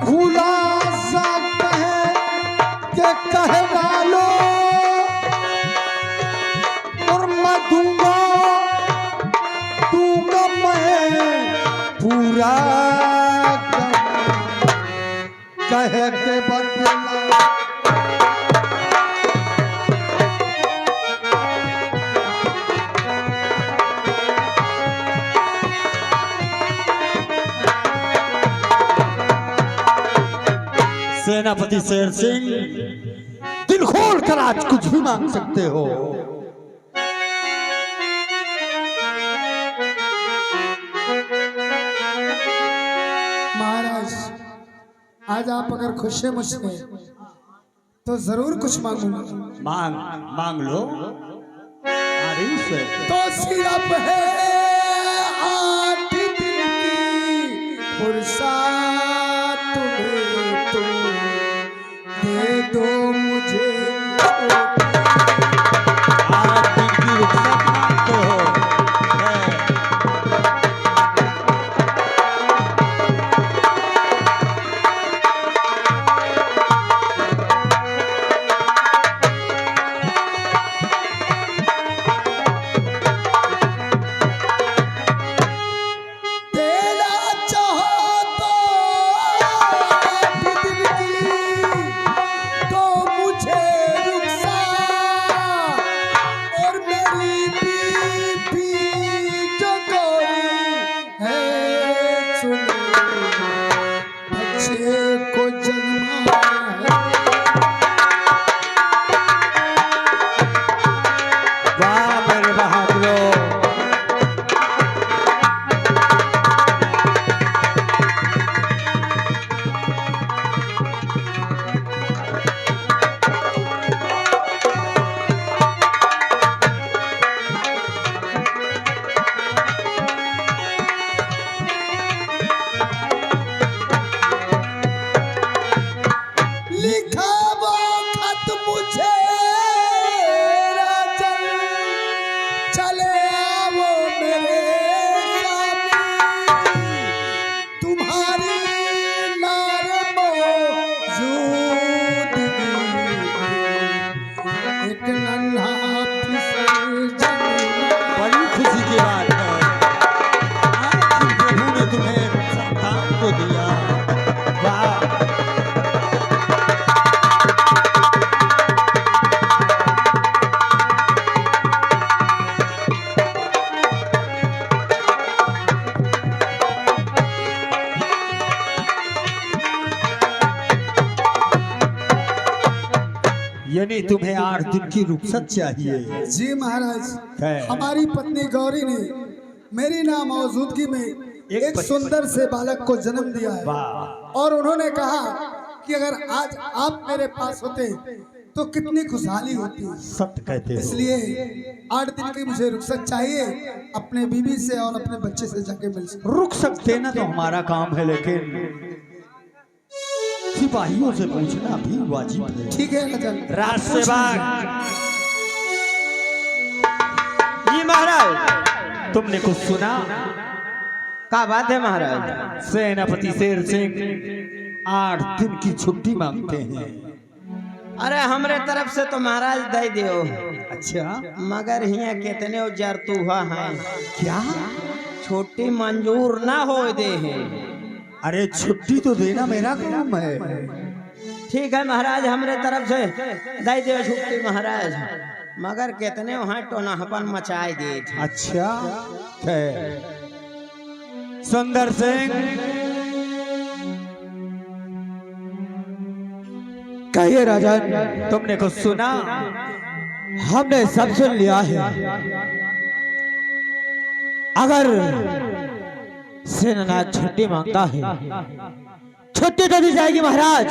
खुलासा कह डालो और मैं दूंगा मैं पूरा कह के बदला। सेनापति शेर सिंह, दिल खोल कर आज कुछ भी मांग सकते हो। महाराज, आज आप अगर खुश हैं मुझसे तो जरूर कुछ मांगूंगा। मांग लो। तो सिर्फ है 8 दिन की फुर्सत तुम्हें, तो दे दो मुझे। 8 दिन की रुखसत मांगते हो। यानी तुम्हें 8 दिन की रुखसत चाहिए। जी महाराज, हमारी पत्नी गौरी ने मेरी नामौजूदगी में एक सुंदर से बालक को जन्म दिया है और उन्होंने कहा कि अगर आज आप मेरे पास होते तो कितनी खुशहाली होती। सत्य कहते हो। इसलिए 8 दिन की मुझे रुखसत चाहिए, अपने बीवी से और अपने बच्चे से जाके मिल सकते। रुखसत देना तो हमारा काम है, लेकिन सिपाहियों से पूछना भी वाजिब है। ठीक है राजन। राजसेवक, जी महाराज, तुमने कुछ सुना? क्या बात है महाराज? सेनापति शेर सिंह 8 दिन की छुट्टी मांगते हैं। अरे हमरे तरफ से तो महाराज दे दियो। अच्छा, मगर यहाँ कितने जरतुहा हैं, क्या छुट्टी मंजूर ना हो दे हैं। अरे छुट्टी तो देना मेरा काम है। ठीक है महाराज, हमरे तरफ से दे दियो छुट्टी महाराज, मगर कितने वहाँ टोनापन मचाए दे। अच्छा है। सुंदर सिंह, कहिए राजा। तुमने कुछ सुना? हमने सब सुन लिया है। अगर सेनानाथ छुट्टी मांगता है, छुट्टी तो दी जाएगी महाराज,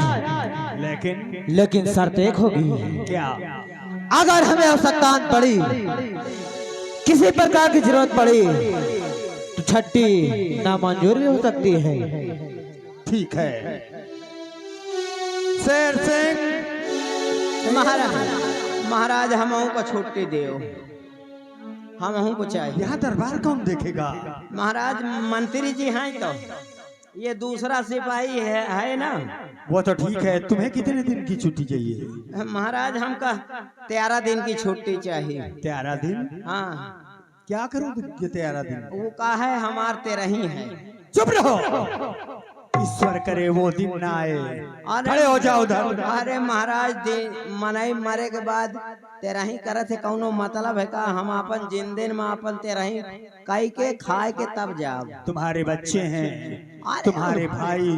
लेकिन शर्त एक होगी। क्या? अगर हमें आवश्यकता पड़ी, किसी प्रकार की जरूरत पड़ी, तो छुट्टी नामंजूर भी हो सकती है। ठीक है शेर सिंह। महाराज हमहू को छुट्टी दियो, हमहू को चाहिए। यहाँ दरबार कौन देखेगा? महाराज मंत्री जी हैं तो ये दूसरा सिपाही है ना। वो तो ठीक है, तुम्हें कितने दिन की छुट्टी चाहिए? महाराज हमका 13 दिन की छुट्टी चाहिए। 13 दिन? हाँ। क्या करोगे 13 दिन? वो कहा है हमार 13 ही है। चुप रहो, ईश्वर करे वो दिन ना आए। खड़े हो जाओ उधर। अरे महाराज मनाई मरे के बाद 13 ही करे थे, कौनो मतलब है का? हम अपन जिंदे में अपन 13 ही काई के खाए के तब जाओ। तुम्हारे बच्चे हैं, तुम्हारे भाई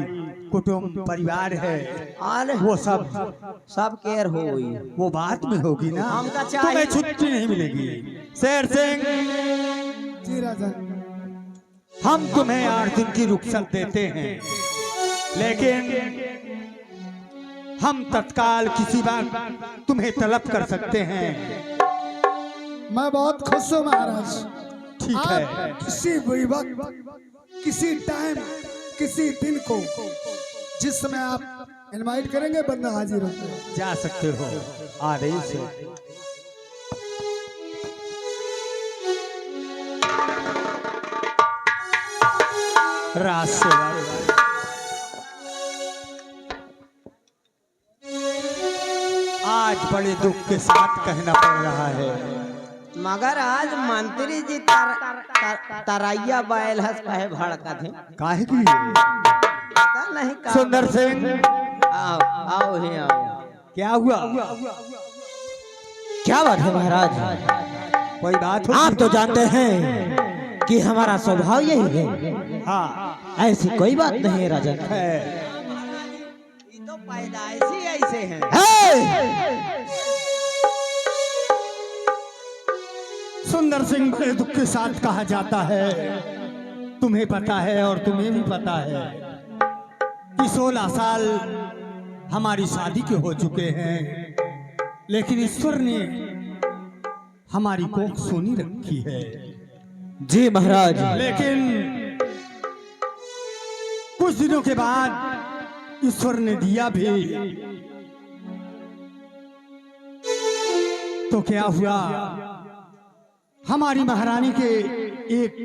कुटुंब परिवार है, अरे वो सब केयर हो गई, वो बात में होगी ना। हमका तुम्हें छुट्टी नहीं मिलेगी। शेर सिंह जी राजा, हम तुम्हें 8 दिन की रुखसत देते हैं, लेकिन हम तत्काल किसी बात तुम्हें तलब कर सकते हैं। मैं बहुत खुश हूँ महाराज। ठीक आप है, किसी भी वक्त, किसी टाइम, किसी दिन को जिस समय आप इनवाइट करेंगे बंदा हाजिर होगा। जा सकते हो आदेश है। राज सेवा आज बड़े दुख के साथ कहना पड़ रहा है, मगर आज मंत्री जी तरैया बैल हंस कहे भड़का थे। काहे की? पता नहीं का। सुंदर सिंह आओ आओ ही आओ। क्या हुआ? क्या बात है महाराज? कोई बात हो? आप तो जानते हैं कि हमारा स्वभाव यही है। हाँ ऐसी कोई बात नहीं है राजन। है। ये तो पैदाइशी ऐसे हैं। सुंदर सिंह बड़े दुख के साथ कहा जाता है, तुम्हें पता है और तुम्हें भी पता है कि 16 साल हमारी शादी के हो चुके हैं, लेकिन ईश्वर ने हमारी कोख सोनी रखी है। जी महाराज। लेकिन कुछ दिनों के बाद ईश्वर ने दिया भी, तो क्या हुआ, हमारी महारानी के एक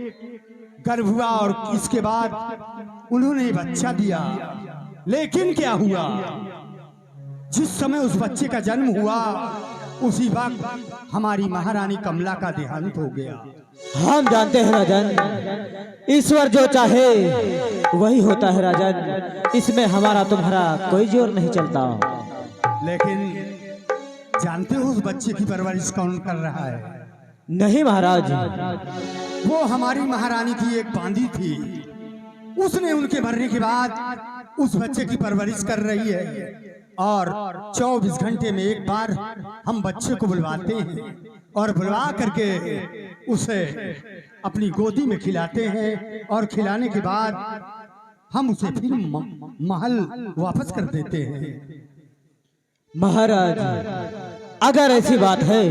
गर्भ हुआ और इसके बाद उन्होंने बच्चा दिया। लेकिन क्या हुआ, जिस समय उस बच्चे का जन्म हुआ उसी वक्त हमारी महारानी कमला का देहांत हो गया। हम जानते हैं राजन, ईश्वर जो चाहे वही होता है राजन, इसमें हमारा तुम्हारा कोई जोर नहीं चलता। लेकिन जानते हो उस बच्चे की परवरिश कौन कर रहा है? नहीं महाराज। वो हमारी महारानी की एक बांदी थी, उसने उनके मरने के बाद उस बच्चे की परवरिश कर रही है, और 24 घंटे में एक बार हम बच्चे को बुलवाते हैं और बुलवा करके उसे अपनी गोदी में खिलाते हैं, और खिलाने के बाद हम उसे फिर महल वापस कर देते हैं। महाराज अगर ऐसी बात है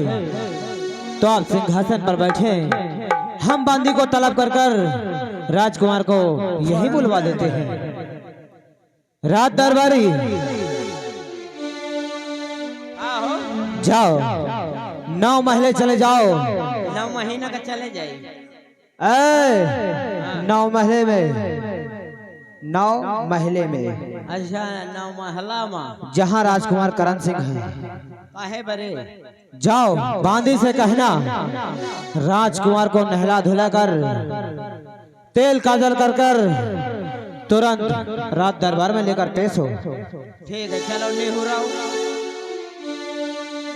तो आप सिंहासन पर बैठे, हम बांदी को तलब कर कर राजकुमार को यही बुलवा देते हैं। रात दरबारी जाओ, 9 महले चले जाओ। 9 महीना का चले जाइए। 9 महले में, 9 महले में, अच्छा 9 महला में जहाँ राजकुमार करण सिंह है। काहे बरे? जाओ बांदी से कहना राजकुमार को नहला धुला कर तेल काजल कर कर तुरंत रात दरबार में लेकर पेश हो। ठीक है चलो निहुराओ।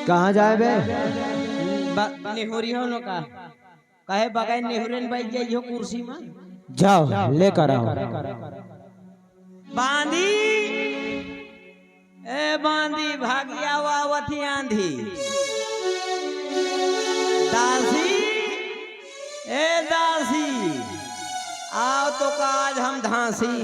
कहाँ जाए बे? निहुरी हो नो का कहे बगैर निहुरन बैठ जाइयो कुर्सी में। जाओ लेकर आओ। बांदी ए बांदी भागिया वावती आंधी। दासी ए दासी आओ तो काज हम धांसी।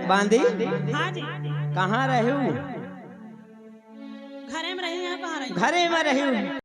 बांदी हाँ जी। कहाँ रहू? घरे में रही हैं, कहाँ रही? घरे में रहू।